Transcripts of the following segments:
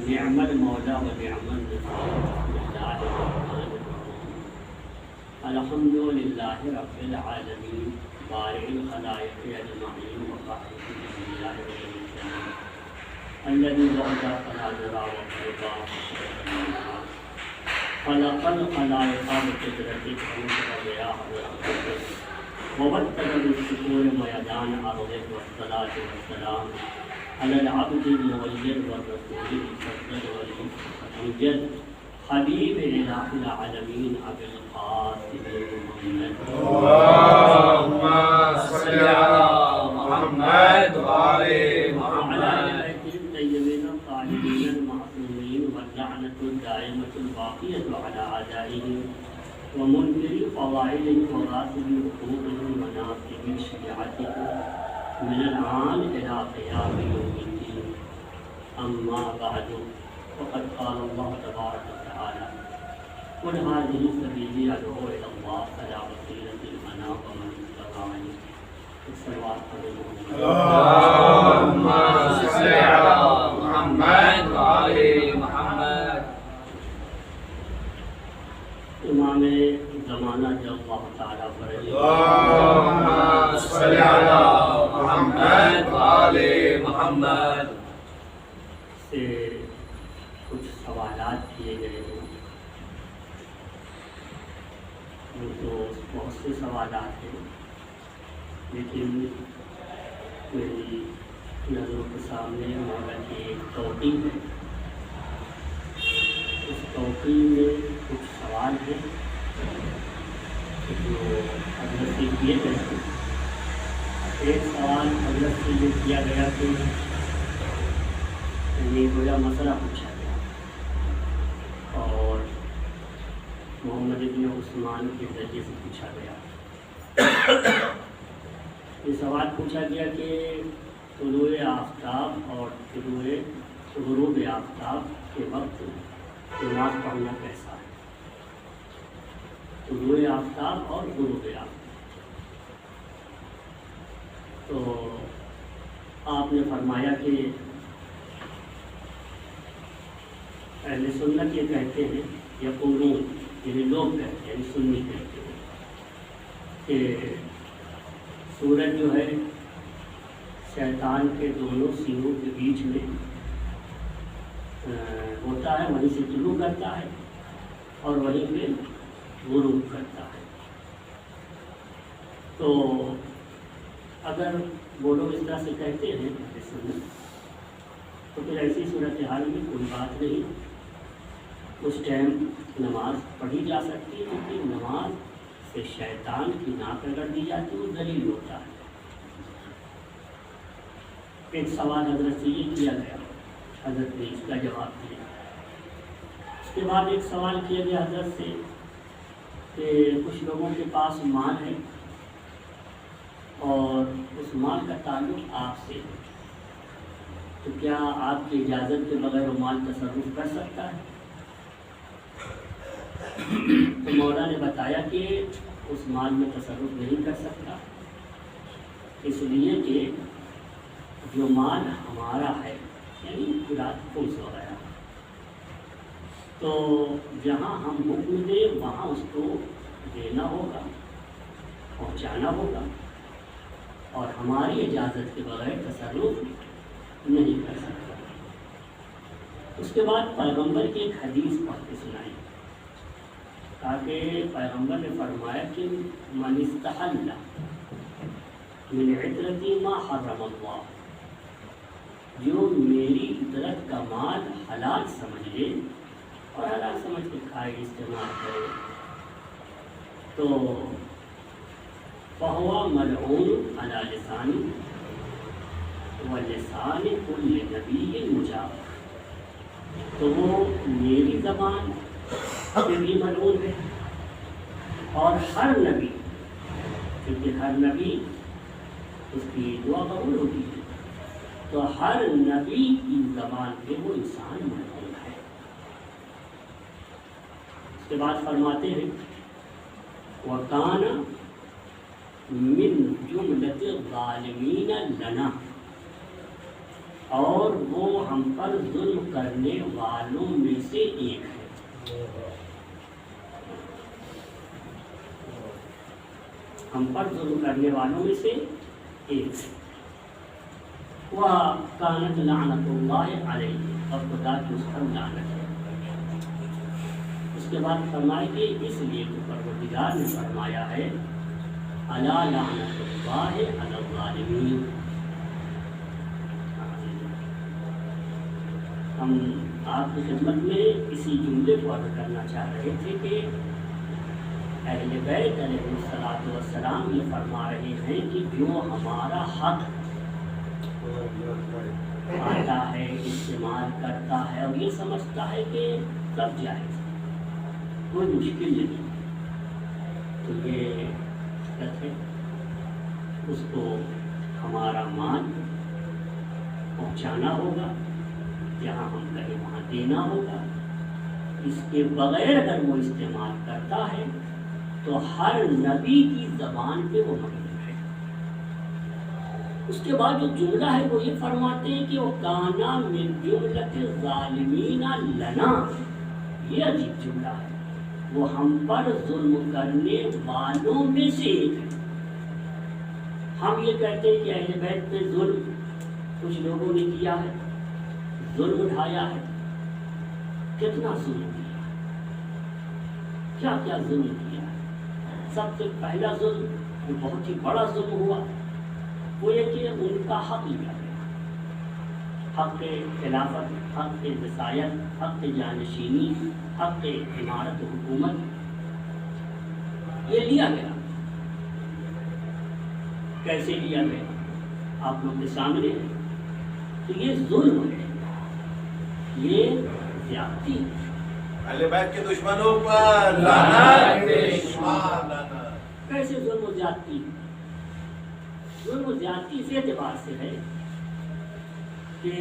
نعم المولا و نعم النصير بسم الله الرحمن الرحيم الحمد لله رب العالمين بارئ الخلائق اجمعين وقائد الانبياء والمرسلين الذي بعد فلا نرى وقربا خلق الخلائق بقدرته وبيا حضرته ووتر بالشكور ميدان عرضه والصلاة والسلام على العبد المغير والرسول المفضل والمجد حبيب إله العالمين أبي القاسم محمد اللهم صل على محمد وآل وعلى محمد آل الطيبين الطاهرين المعصومين واللعنة الدائمة الباقية على أعدائهم ومنكر فضائلهم وغاصب حقوقهم وناصب شريعتهم من الآن إلى قيام يوم الدين أما بعد فقد قال الله تبارك وتعالى قل هذه سبيلي أدعو إلى الله على بصيرة أنا ومن اتبعني الصلوات على محمد اللهم صل على محمد وآل محمد امام زمانہ جو اللہ تعالیٰ پر اللهم صل على محمد وآل محمد سے کچھ سوالات کیے گئے ہیں وہ تو بہت سے سوالات ہیں لیکن میری نظروں کے سامنے مولا کی ایک توقیع ہے اس توقیع میں کچھ سوال ہیں جو حضرت سے کیے گئے ہیں ایک سوال حضرت سے یہ کیا گیا کہ یہ گویا مسئلہ پوچھا گیا اور محمد ابن عثمان کے ذریعے سے پوچھا گیا یہ سوال پوچھا گیا کہ طلوع آفتاب اور غروب آفتاب کے وقت نماز پڑھنا کیسا ہے طلوع آفتاب اور غروب آفتاب تو آپ نے فرمایا کہ اہل سنت یہ کہتے ہیں یقولون یعنی لوگ کہتے ہیں سنی کہتے ہیں کہ سورج جو ہے شیطان کے دونوں سینوں کے بیچ میں ہوتا ہے وہیں سے طلوع کرتا ہے اور وہیں پہ غروب کرتا ہے تو اگر وہ لوگ اس طرح سے کہتے ہیں تو پھر ایسی صورتحال میں کوئی بات نہیں اس ٹائم نماز پڑھی جا سکتی ہے کیونکہ نماز سے شیطان کی ناک رگڑ دی جاتی ہے وہ ذلیل ہوتا ہے ایک سوال حضرت سے یہ کیا گیا حضرت نے اس کا جواب دیا اس کے بعد ایک سوال کیا گیا حضرت سے کہ کچھ لوگوں کے پاس مال ہے اور اس مال کا تعلق آپ سے ہے تو کیا آپ کی اجازت کے بغیر وہ مال تصرف کر سکتا ہے تو مولا نے بتایا کہ اس مال میں تصرف نہیں کر سکتا اس لیے کہ جو مال ہمارا ہے یعنی خمس وغیرہ تو جہاں ہم حکم دیں وہاں اس کو دینا ہوگا پہنچانا ہوگا اور ہماری اجازت کے بغیر تصرف نہیں کر سکتا اس کے بعد پیغمبر کی ایک حدیث پڑھ کے سنائی تاکہ پیغمبر نے فرمایا کہ من استحل من عطرتی ما حرم اللہ جو میری عطرت کا مال حلال سمجھ لے اور حلال سمجھ کے کھائے استعمال کرے تو فہو ملعون علی لسانی ولسان کل نبی مجاب تو وہ میری زبان سے بھی ملعون ہے اور ہر نبی کیونکہ ہر نبی اس کی دعا قبول ہوتی ہے تو ہر نبی کی زبان پہ وہ انسان ملعون ہے اس کے بعد فرماتے ہیں وَكَانَ مِن جُمْلَةِ الظَّالِمِينَ لَنَا اور وہ ہم پر ظلم کرنے والوں میں سے ایک ہے. ہم پر ظلم کرنے والوں میں سے ایک ہے. وَكَانَتْ لَعْنَةُ اللَّهِ عَلَيْهِ، اور خدا کی اس پر لعنت ہے. اس کے بعد فرمائے کہ اس لیے تو پروردگار نے فرمایا ہے اَلَا لَعْنَةُ اللَّهِ عَلَى الظَّالِمِينَ. ہم آپ کی خدمت میں اسی جملے کو عرض کرنا چاہ رہے تھے کہ اہل بیت علیہ الصلوۃ والسلام یہ فرما رہے ہیں کہ جو ہمارا حق آتا ہے، استعمال کرتا ہے اور یہ سمجھتا ہے کہ سب جائز، کوئی مشکل نہیں، تو یہ غلط ہے. اس کو ہمارا مان پہنچانا ہوگا، جہاں ہم کہیں وہاں دینا ہوگا. اس کے بغیر اگر وہ استعمال کرتا ہے تو ہر نبی کی زبان پہ وہ مقدور ہے. اس کے بعد جو جملہ ہے وہ یہ فرماتے ہیں کہ وہ کانا من جملۃ الظالمین لنا. یہ عجیب جملہ ہے، وہ ہم پر ظلم کرنے والوں میں سے ایک ہے. ہم یہ کہتے ہیں کہ اہل بیت پہ ظلم کچھ لوگوں نے کیا ہے، ظلم اٹھایا ہے. کتنا ظلم کیا ہے، کیا کیا ظلم کیا ہے. سب سے پہلا ظلم جو بہت ہی بڑا ظلم ہوا وہ یہ کہ ان کا حق لیا گیا. حق خلافت، حق وصایت، حق جانشینی، حق عمارت و حکومت، یہ لیا گیا. کیسے لیا گیا آپ لوگ کے سامنے ہے. تو یہ ظلم ہے، یہ زیادتی ہے. اہل بیت کے دشمنوں پر لعنت بے شمار لعنت. کیسے ظلم و زیادتی؟ ظلم و زیادتی اس اعتبار سے ہے کہ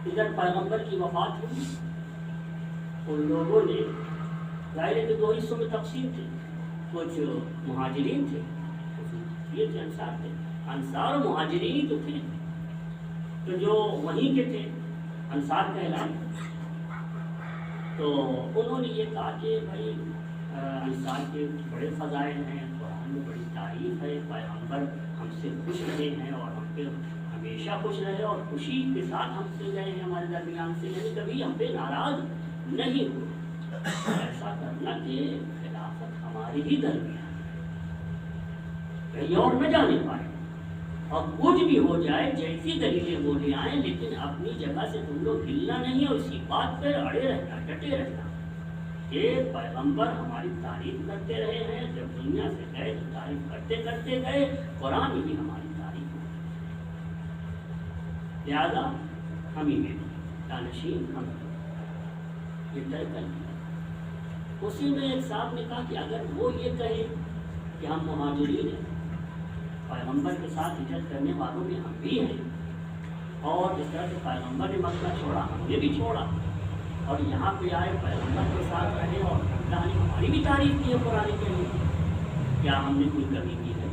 ادھر پیغمبر کی وفات ہوئی، ان لوگوں نے ظاہر ہے کہ دو حصوں میں تقسیم تھی. کچھ مہاجرین تھے، یہ تھے انصار تھے. انصار و مہاجرین تو تھے، تو جو وہیں کے تھے انصار کہلائے. تو انہوں نے یہ کہا کہ بھائی انصار کے بڑے فضائل ہیں، قرآن میں بڑی تعریف ہے، پیغمبر ہم سے خوش رہے ہیں اور ہم پہ ہمیشہ خوش رہے اور خوشی کے ساتھ ہم سے گئے ہیں ہمارے درمیان سے، یعنی کبھی ہم پہ ناراض نہیں ہوئے. ایسا کرنا کہ خلافت ہماری ہی درمیان کہیں اور نہ جانے پائے، اور کچھ بھی ہو جائے جیسی دلیلیں وہ لے آئیں، لیکن اپنی جگہ سے تم لوگ ہلنا نہیں اور اسی بات پر اڑے رہنا، ڈٹے رہنا کہ پیغمبر ہماری تعریف کرتے رہے ہیں. جب دنیا سے گئے تو تعریف کرتے کرتے گئے، قرآن میں بھی ہماری تعریف ہو، لہٰذا ہم ہی میں جانشین ہم یہ طے کر لیا. اسی میں ایک صاحب نے کہا کہ اگر وہ یہ کہے کہ ہم مہاجرین ہیں، پیغمبر کے ساتھ ہجرت کرنے والوں میں ہم بھی ہیں، اور جس طرح سے پیغمبر نے مکہ چھوڑا ہم نے بھی چھوڑا، اور یہاں پہ آئے پیغمبر کے ساتھ رہے اور اللہ نے ہماری بھی تعریف کی ہے قرآن کے لیے، کیا ہم نے کوئی کمی کی ہے؟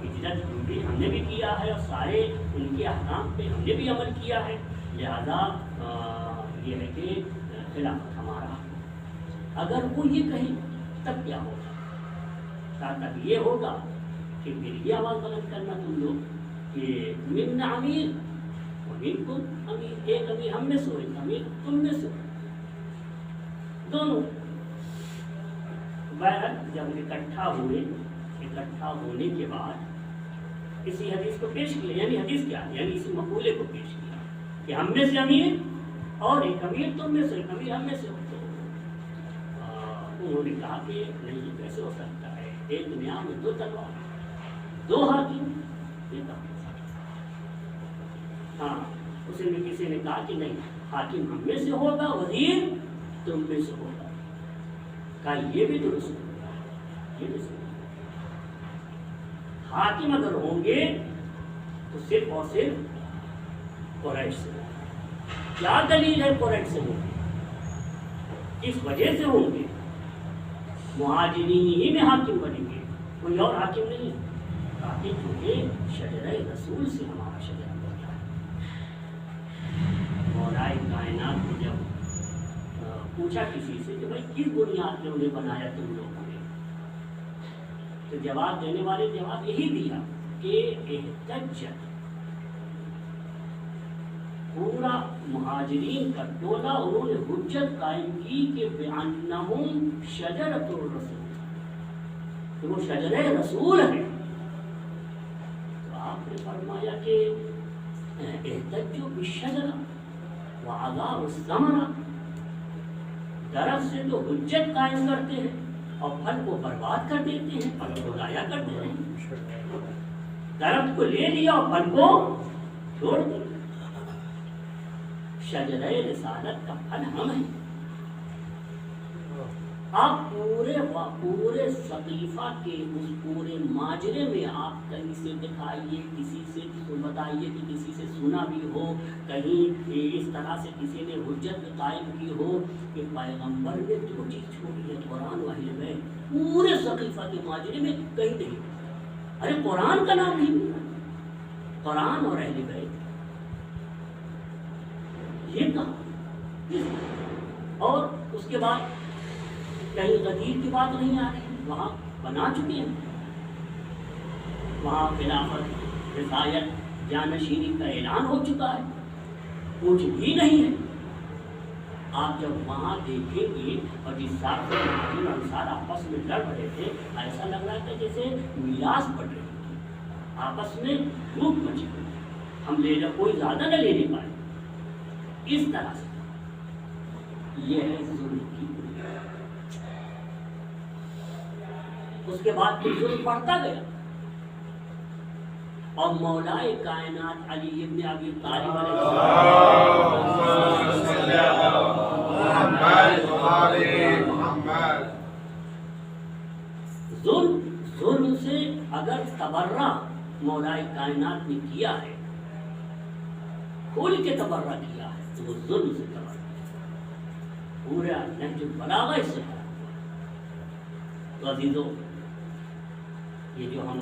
ہجرت ہم نے بھی کیا ہے اور سارے ان کے احکام پہ ہم نے بھی عمل کیا ہے، لہذا یہ ہے کہ خلافت ہمارا. اگر وہ یہ کہیں تب کیا ہوگا؟ تب یہ ہوگا کہ پھر یہ آواز بلند کرنا تم لوگ کہ من امیر ومنکم امیر، ایک امیر ہم میں سے ہو، ایک امیر تم میں سے ہو، دونوں. بہرحال جب اکٹھا ہوئے، اکٹھا ہونے کے بعد اسی حدیث کو پیش کیا، یعنی حدیث کیا ہے، یعنی اسی مقولے کو پیش کیا کہ ہم میں سے امیر اور ایک امیر تم میں سے، ایک امیر ہم میں سے ہو. انہوں نے کہا کہ نہیں، کیسے ہو سکتا ہے، ایک دنیا میں دو تلوار، دو حاکم، یہ کہاں ہو سکتا ہے. ہاں اس میں کسی نے کہا کہ نہیں، حاکم ہم میں سے ہوگا، وزیر تم میں سے ہوگا. کہا یہ بھی درست ہوگا، یہ بھی صحیح. حاکم اگر ہوں گے تو صرف اور صرف قریش سے ہوگا. کیا دلیل ہے قریش سے ہوں گے؟ اس وجہ سے ہوں گے مہاجرین ہی میں حاکم بنیں گے، کوئی اور حاکم نہیں. تاکہ چونکہ شجرہ رسول سے ہمارا شجرہ کائنات نے جب پوچھا کسی سے کہ بھائی کس بنیاد پہ انہیں بنایا تم لوگوں نے، تو جواب دینے والے جواب یہی دیا کہ احتجت، پورا مہاجرین کا ٹولہ انہوں نے حجت قائم کی کہ بِأَنَّهُمْ شَجَرَةُ الرَّسُولِ، کہ وہ شجرہ رسول ہے۔ تو آپ نے فرمایا کہ احتجوا بالشجرہ وَأَضَاعُوا الثَّمَرَةَ، درخت سے تو حجت قائم کرتے ہیں اور پھل کو برباد کر دیتے ہیں، پھل کو ضائع کر دیتے ہیں۔ درخت کو لے لیا اور پھل کو چھوڑ دیا۔ شجرہ رسالت کا پھل ہم ہیں۔ آپ پورے ثقیفہ کے اس پورے ماجرے میں آپ کہیں سے دکھائیے، کسی سے بتائیے کہ کسی سے سنا بھی ہو، کہیں اس طرح سے کسی نے حجت قائم کی ہو کہ پیغمبر نے جو چیز چھوڑی ہے قرآن و اہل بیت، پورے ثقیفہ کے ماجرے میں کہیں نہیں۔ ارے قرآن کا نام نہیں ملا، قرآن اور اہل بیت یہ کہا۔ اور اس کے بعد کہیں غدیر کی بات نہیں آ رہی، وہاں بنا چکے ہیں، وہاں خلافت رفایت جانشینی کا اعلان ہو چکا ہے، کچھ بھی نہیں ہے۔ آپ جب وہاں دیکھیں گے اور جس حساب سے مہاجر انصار آپس میں لڑ رہے تھے، ایسا لگ رہا تھا جیسے میراث بڑھ رہی تھی، آپس میں لوٹ مچی ہوئی، ہم لے جا کوئی زیادہ نہ لے نہیں پائے، اس طرح سے۔ یہ ہے ظلم کی بنیاد۔ اس کے بعد پھر ظلم بڑھتا گیا اور مولائے کائنات علی ابن ابی طالب علیہ ظلم سے اگر تبرہ مولائے کائنات نے کیا ہے، کھول کے تبرہ کیا ہے، تو وہ ظلم سے تبرہ پورا نہج البلاغہ اس سے کیا۔ تو عزیزو، یہ جو ہم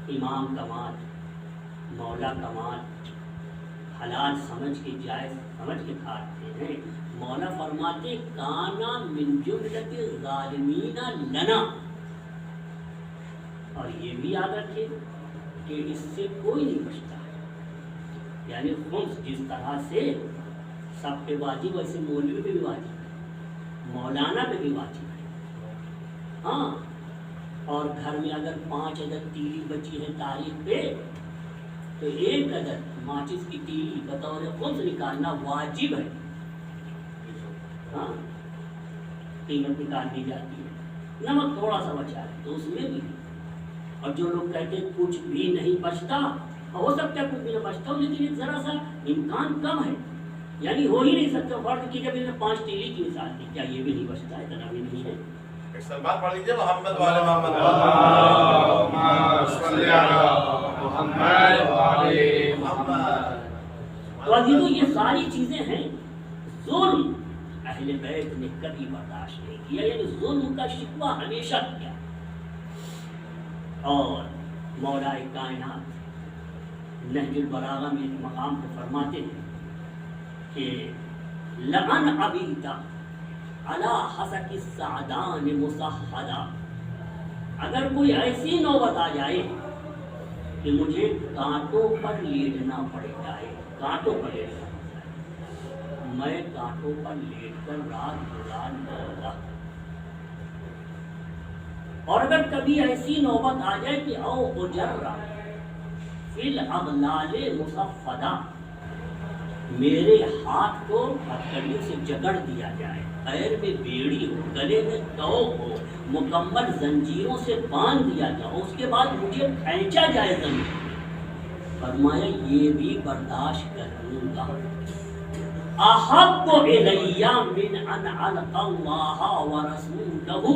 امام کمال، مولا کمال حلال سمجھ کے جائز سمجھ کے کھاتے ہیں، مولا فرماتے کانا من جملۃ الظالمین لنا، اور یہ بھی یاد رکھیں کہ اس سے کوئی نہیں بچتا ہے، یعنی خمس جس طرح سے سب پہ واجب ویسے مولوی پہ بھی واجب ہے، مولانا پہ بھی واجب ہے۔ ہاں، اور گھر میں اگر 5 عدد تیلی بچی ہے تاریخ پہ، تو 1 عدد ماچس کی تیلی بطور خمس نکالنا واجب ہے۔ ہاں، قیمت نکال دی جاتی ہے۔ نمک تھوڑا سا بچا ہے تو اس میں بھی، اور جو لوگ کہتے ہیں کچھ بھی نہیں بچتا، ہو سکتا ہے کچھ بھی نہ بچتا ہو، لیکن ایک ذرا سا امکان کم ہے، یعنی ہو ہی نہیں سکتا۔ فرض کی جب 5 تیلی کی مثال دی، کیا یہ بھی نہیں بچتا ہے؟ اتنا بھی نہیں ہے۔ ایک سلمان پڑھ لیجیے، محمد والے محمد، اللہم صلی علی محمد والے محمد۔ تو عزیزو، یہ ساری چیزیں ہیں، ظلم اہل بیت نے کبھی برداشت نہیں کیا، یعنی ظلم کا شکوہ ہمیشہ کیا۔ اور مولائے کائنات نہج البلاغہ میں ایک مقام پہ فرماتے ہیں کہ لَأَنْ عَبِيدَ عَلَى حَسَكِ السَّعْدَانِ مُصَحَّدًا، اگر کوئی ایسی نوبت آ جائے کہ مجھے کانٹوں پر لیٹنا پڑ جائے، کانٹوں پر لیٹنا پڑ جائے، میں کانٹوں پر لیٹ کر رات گزار لوں گا۔ اور اگر کبھی ایسی نوبت آ جائے کہ او اجرّ فی الاغلال مصفدہ، میرے ہاتھ کو ہتھکڑیوں سے جکڑ دیا جائے، پیر میں بیڑی ہو، گلے میں توق ہو، مکمل زنجیروں سے باندھ دیا جائے، اس کے بعد مجھے کھینچا جائے زمین، فرمایا یہ بھی برداشت کر لوں گا۔ احب الی من ان القى الله ورسوله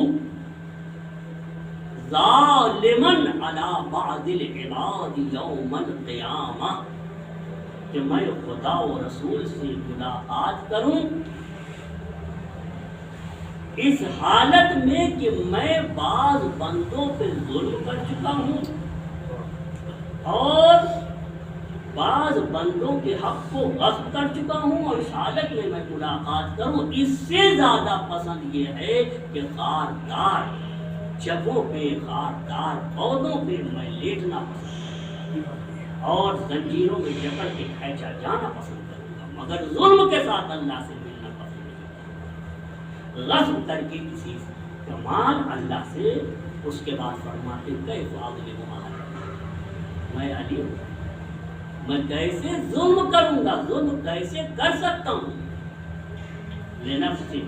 ظالما على بعض العباد یوم القیامہ، کہ میں خدا و رسول سے ملاقات کروں اس حالت میں کہ میں بعض بندوں پہ ظلم کر چکا ہوں اور بعض بندوں کے حق کو غصب کر چکا ہوں اور اس حالت میں میں ملاقات کروں، اس سے زیادہ پسند یہ ہے کہ خاردار جگہوں پہ، خاردار پودوں پہ میں لیٹنا پسند کروں اور زنجیروں میں جکڑ کے کھینچا جانا پسند کروں گا، مگر ظلم کے ساتھ اللہ سے ملنا پسند نہیں کروں گا۔ غصب کر کے کسی کا مال اللہ سے، اس کے بعد فرماتے کیف اظلم میں علی ہوں، میں کیسے ظلم کروں گا، ظلم کیسے کر سکتا ہوں؟ لنفسی،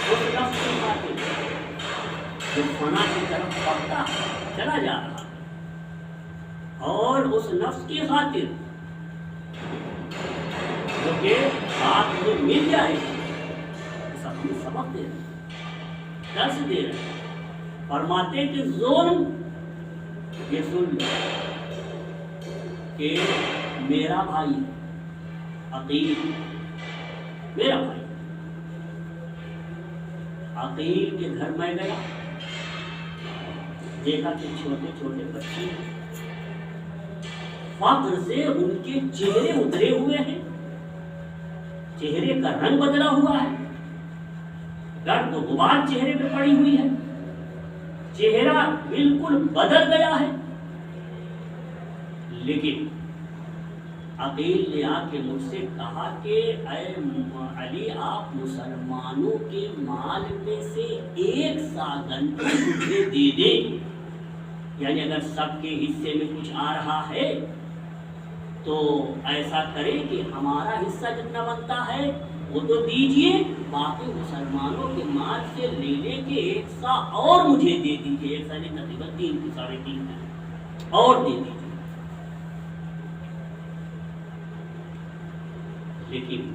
اس نفس کی خاطر جو فنا کی طرف بڑھتا چلا جا رہا، اور اس نفس کی خاطر جو کہ بات مجھے مل جائے گی، سب ہمیں سبق دے رہے، درس دے رہے، فرماتے کہ ظلم یہ سن لو کہ میرا بھائی عقیل، میرا بھائی عقیل کے گھر میں گیا، دیکھا کہ چھوٹے چھوٹے بچے فقر سے ان کے چہرے اترے ہوئے ہیں، چہرے کا رنگ بدلا ہوا ہے، گرد و غبار چہرے پہ پڑی ہوئی ہے، چہرہ بالکل بدل گیا ہے۔ لیکن عقیل نے آ کے مجھ سے کہا کہ اے علی، آپ مسلمانوں کے مال میں سے 1 ساغن مجھے دے دیں، یعنی اگر سب کے حصے میں کچھ آ رہا ہے تو ایسا کریں کہ ہمارا حصہ جتنا بنتا ہے وہ تو دیجئے، باقی مسلمانوں کے مال سے لے لے کے 1 سا اور مجھے دے دیجئے، 1 سا نہیں تقریباً 3 ساڑھے 3 اور دے دیجئے۔ لیکن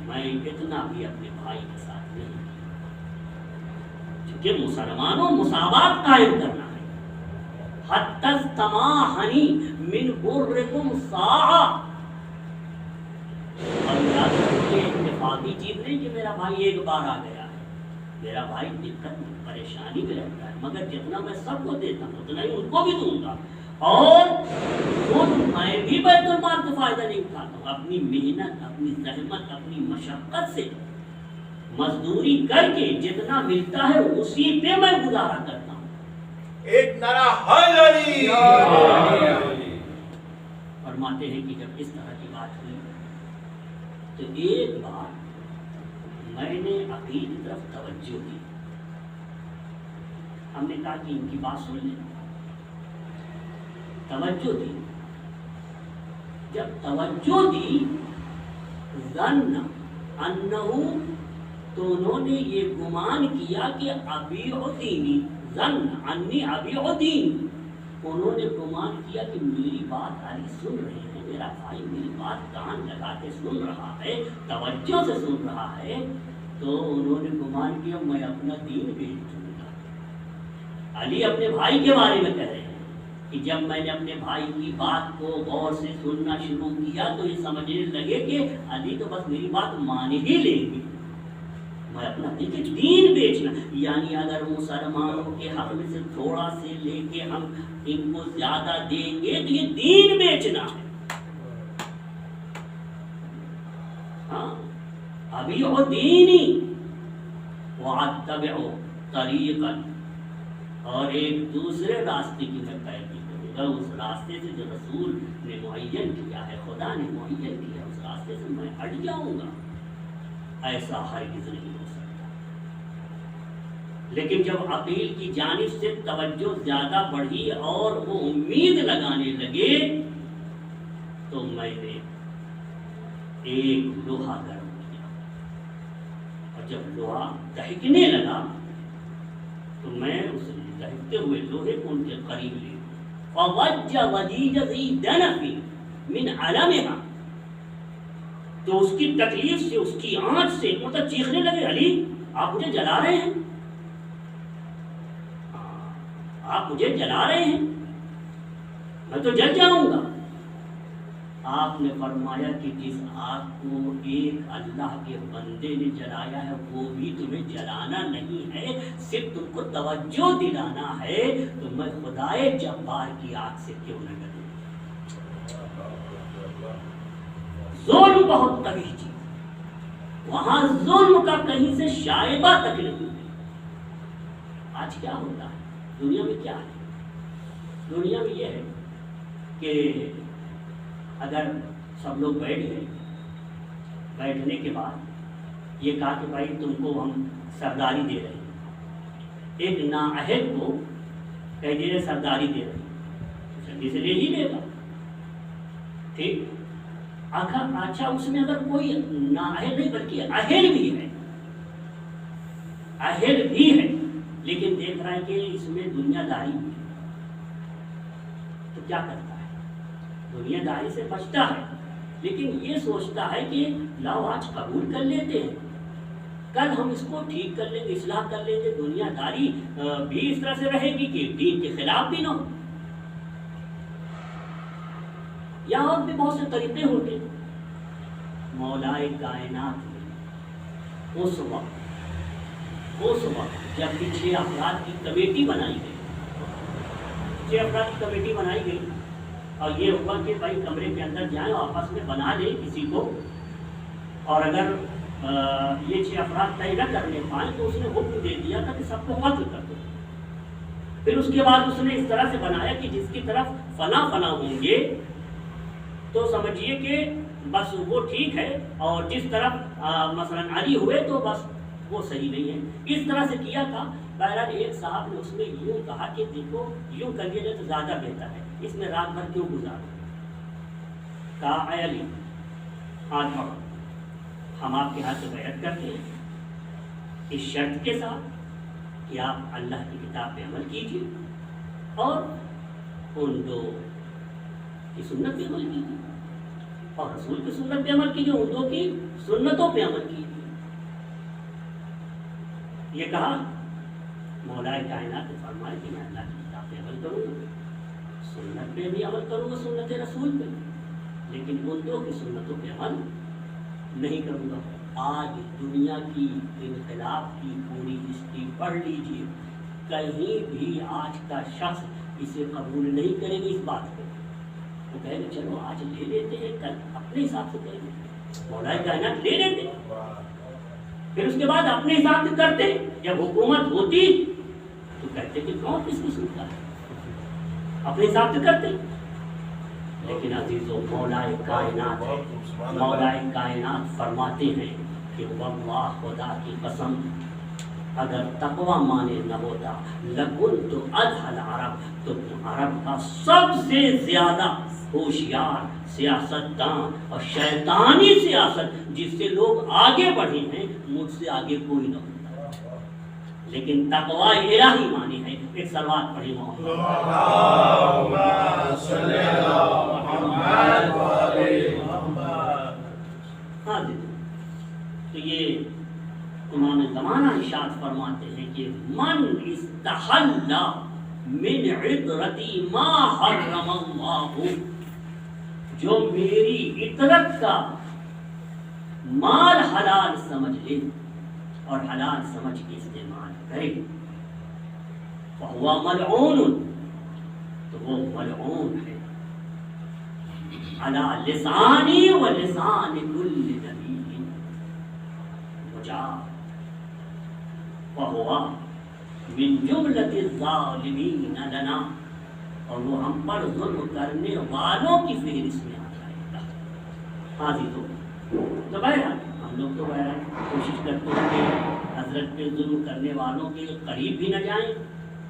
میں اتنا بھی اپنے بھائی کے ساتھ نہیں، کیونکہ مسلمانوں مساوات قائم کرنا ہے۔ حتی استماحنی من برکم ساعہ، اور یاد رکھیے اتفاقی چیز نہیں کہ میرا بھائی ایک بار آ گیا ہے، میرا بھائی دقت میں پریشانی میں رہتا ہے، مگر جتنا میں سب کو دیتا ہوں اتنا ہی ان کو بھی دوں گا، اور خود میں بھی بیت المال کا فائدہ نہیں اٹھاتا ہوں، اپنی محنت، اپنی زحمت، اپنی مشقت سے مزدوری کر کے جتنا ملتا ہے اسی پہ میں گزارا کرتا ہوں۔ ایک نعرہ حیدری! فرماتے ہیں کہ جب اس طرح کی بات ہوئی تو ایک بار میں نے عقیل کی طرف توجہ دی، ہم نے کہا کہ ان کی بات سن لیں، توجہ دی، جب توجہ دی ظن انہو، تو انہوں نے یہ گمان کیا کہ ابیع دینی، ظن انی ابیع دینی، انہوں نے گمان کیا کہ میری بات علی سن رہے ہیں، میرا بھائی میری بات کان لگا کے سن رہا ہے، توجہ سے سن رہا ہے، تو انہوں نے گمان کیا میں اپنا دین بیچ دوں گا۔ علی اپنے بھائی کے بارے میں کہہ رہے ہیں کہ جب میں نے اپنے بھائی کی بات کو غور سے سننا شروع کیا تو یہ سمجھنے لگے کہ علی تو بس میری بات مان ہی لیں گے، میں اپنا دین بیچنا، یعنی اگر مسلمانوں کے حق میں سے تھوڑا سے لے کے ہم ان کو زیادہ دیں گے تو یہ دین بیچنا ہے۔ ہاں، ابیع دینی واتبع طریقا، اور ایک دوسرے راستے کی میں پیروی کروں گا، اس راستے سے جو رسول نے معین کیا ہے، خدا نے معین کیا، اس راستے سے میں ہٹ جاؤں گا، ایسا ہرگز نہیں ہو سکتا۔ لیکن جب عقیل کی جانب سے توجہ زیادہ بڑھی اور وہ امید لگانے لگے تو میں نے ایک لوہا گرم کیا، اور جب لوہا دہکنے لگا تو میں اس دہکتے ہوئے لوہے کو ان کے قریب لے فوج وجیج ذی دنف من علمها، تو اس کی تکلیف سے، اس کی آنچ سے مطلب چیخنے لگے، علی آپ مجھے جلا رہے ہیں، آپ مجھے جلا رہے ہیں، میں تو جل جاؤں گا، آپ نے فرمایا کہ جس آگ کو ایک اللہ کے بندے نے جلایا ہے وہ بھی تمہیں جلانا نہیں ہے، صرف تم کو توجہ دلانا ہے، تو میں خدائے جبار کی آگ سے کیوں نہ ڈروں۔ ظلم بہت قبیح چیز، وہاں ظلم کا کہیں سے شائبہ تک نہیں ہے۔ آج کیا ہوتا ہے دنیا میں؟ کیا ہے دنیا میں؟ یہ ہے کہ اگر سب لوگ بیٹھ گئے، بیٹھنے کے بعد یہ کہا کہ بھائی تم کو ہم سرداری دے رہے ہیں، ایک نااہل کو کہہ دے رہے سرداری دے رہے ہیں، جلدی سے لے ہی لے گا، ٹھیک۔ اچھا اس میں اگر کوئی نااہل نہیں بلکہ اہل بھی ہے، اہل بھی ہے، لیکن دیکھ رہا ہے کہ اس میں دنیا داری ہے، تو کیا کرتا ہے؟ دنیا داری سے بچتا ہے، لیکن یہ سوچتا ہے کہ لاؤ آج قبول کر لیتے ہیں، کل ہم اس کو ٹھیک کر لیں گے، اصلاح کر لیں گے، دنیا داری بھی اس طرح سے رہے گی کہ دین کے خلاف بھی نہ ہو۔ یا اور بھی بہت سے طریقے ہوتے۔ مولائے کائنات میں اس وقت جب بھی 6 افراد کی کمیٹی بنائی گئی، 6 افراد کی کمیٹی بنائی گئی، اور یہ ہوا کہ بھائی کمرے کے اندر جائیں اور آپس میں بنا لیں کسی کو، اور اگر یہ 6 افراد طے نہ کرنے پائیں تو اس نے حکم دے دیا تھا کہ سب کو قتل کر دو۔ پھر اس کے بعد اس نے اس طرح سے بنایا کہ جس کی طرف فلاں ہوں گے تو سمجھیے کہ بس وہ ٹھیک ہے، اور جس طرف مثلا علی ہوئے تو بس وہ صحیح نہیں ہے۔ اس طرح سے کیا تھا۔ بہرحال ایک صاحب نے اس میں یوں کہا کہ دیکھو یوں کر لیا جائے تو زیادہ بہتر ہے، اس میں رات بھر کیوں گزارا؟ کہا اے علی ہاتھ پکڑو، ہم آپ کے ہاتھ سے بیعت کرتے ہیں اس شرط کے ساتھ کہ آپ اللہ کی کتاب پہ عمل کیجیے اور ان 2 کی سنت پہ عمل کیجیے، اور رسول کی سنت پہ عمل کیجیے، ان 2 کی سنتوں پہ عمل کیجیے۔ یہ کہا مولائے کائنات نے فرمایا کہ میں اللہ کی کتاب پہ عمل کروں گا، سنت پہ بھی عمل کروں گا، سنت رسول پہ، لیکن ان 2 کی سنتوں پہ عمل نہیں کروں گا۔ آج دنیا کی انقلاب کی پوری ہسٹری پڑھ لیجیے، کہیں بھی آج کا شخص اسے قبول نہیں کرے گا اس بات کو۔ وہ کہے گا چلو آج لے لیتے ہیں، کل اپنے حساب سے کریں گے، مولائے کائنات لے لیتے، پھر اس کے بعد اپنے حساب سے کرتے۔ جب حکومت ہوتی تو کہتے کہ کون کس کی سنتا ہے، اپنے حساب سے کرتے۔ لیکن عزیزو مولائے کائنات ہے، مولائے کائنات فرماتے ہیں کہ واللہ خدا کی قسم اگر تقوی مانے نہ ہوتا لکنت اجہل عرب، تو عرب کا سب سے زیادہ ہوشیار سیاستدان اور شیطانی سیاست جس سے لوگ آگے بڑھے ہیں مجھ سے آگے کوئی نہ ہوتا، لیکن تقوی الہی مانی ہے۔ ایک صلوات پڑھی محمد صلی اللہ محمد ہاں جی۔ تو یہ امام زمانہ ارشاد فرماتے ہیں کہ من استحل من عطرتی ما حرم اللہ، جو میری عطرت کا مال حلال سمجھ لے اور حلال سمجھ کے استعمال کرے فہو ملعون، تو وہ ملعون ہے، علی لسانی و لسان کل نبی مجاب فہو من جملۃ الظالمین لنا، اور وہ ہم پر ظلم کرنے والوں کی فہرست میں آ جائے گا۔ ہاں جی، تو بہرحال ہم لوگ تو بہرحال کوشش کرتے ہیں کہ حضرت پہ ظلم کرنے والوں کے قریب بھی نہ جائیں،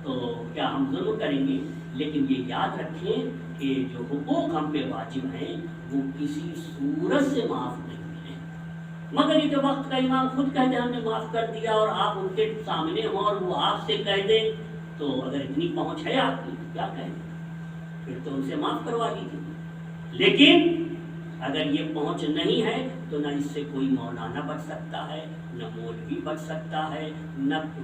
تو کیا ہم ظلم کریں گے، لیکن یہ یاد رکھیں کہ جو حقوق ہم پہ واجب ہیں وہ کسی صورت سے معاف نہیں ہیں، مگر یہ کہ وقت کا امام خود کہتے ہم نے معاف کر دیا اور آپ ان کے سامنے ہوں اور وہ آپ سے کہہ دیں، تو اگر اتنی پہنچ ہے آپ کی کیا کہیں، پھر تو ان سے معاف کروا دیجیے۔ لیکن اگر یہ پہنچ نہیں ہے تو نہ اس سے کوئی مولانا بچ سکتا ہے، نہ مولوی بچ سکتا ہے، نہ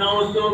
900